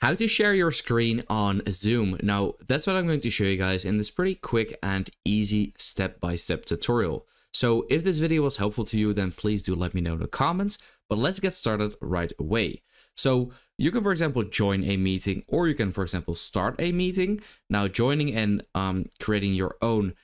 How to share your screen on Zoom. Now, that's what I'm going to show you guys in this pretty quick and easy step-by-step tutorial. So if this video was helpful to you, then please do let me know in the comments, but let's get started right away. So you can, for example, join a meeting, or you can, for example, start a meeting. Now, joining and creating your own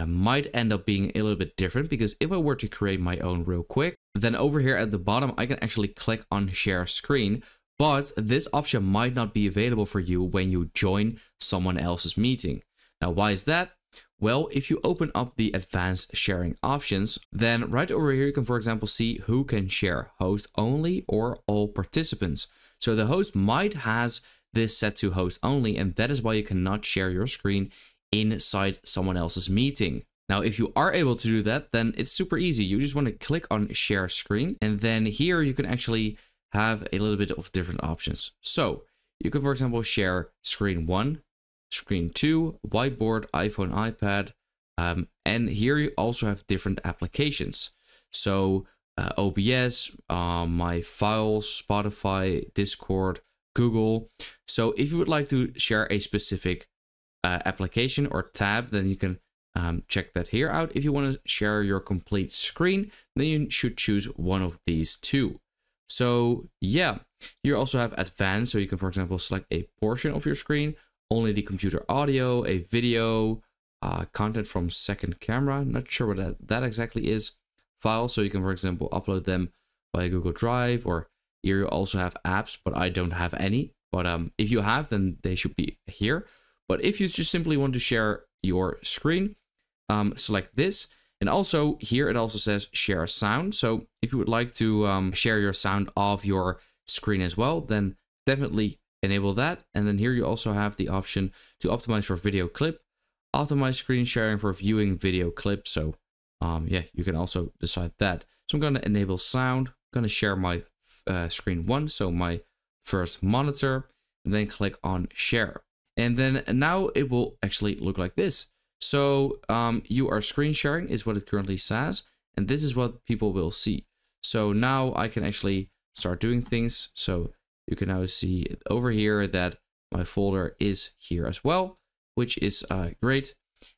might end up being a little bit different, because if I were to create my own real quick, then over here at the bottom, I can actually click on share screen. But this option might not be available for you when you join someone else's meeting. Now, why is that? Well, if you open up the advanced sharing options, then right over here, you can, for example, see who can share, host only or all participants. So the host might has this set to host only, and that is why you cannot share your screen inside someone else's meeting. Now, if you are able to do that, then it's super easy. You just want to click on share screen, and then here you can actually have a little bit of different options. So you can, for example, share screen 1, screen 2, whiteboard, iPhone, iPad, and here you also have different applications. So OBS, my files, Spotify, Discord, Google. So if you would like to share a specific application or tab, then you can check that here out. If you want to share your complete screen, then you should choose one of these two. So yeah, you also have advanced, so you can, for example, select a portion of your screen, only the computer audio, a video, content from second camera, not sure what that exactly is, files, so you can, for example, upload them via Google Drive, or here you also have apps, but I don't have any, but if you have, then they should be here. But if you just simply want to share your screen, select this. And also here it also says share sound. So if you would like to share your sound of your screen as well, then definitely enable that. And then here you also have the option to optimize for video clip, optimize screen sharing for viewing video clip. So yeah, you can also decide that. So I'm going to enable sound. I'm going to share my screen 1, so my first monitor, and then click on share. And then now it will actually look like this. So you are screen sharing is what it currently says, and this is what people will see. So now I can actually start doing things. So you can now see over here that my folder is here as well, which is great.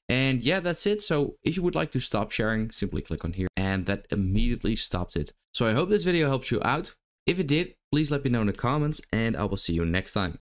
And yeah, that's it. So if you would like to stop sharing, simply click on here, and that immediately stopped it. So I hope this video helps you out. If it did, please let me know in the comments, and I will see you next time.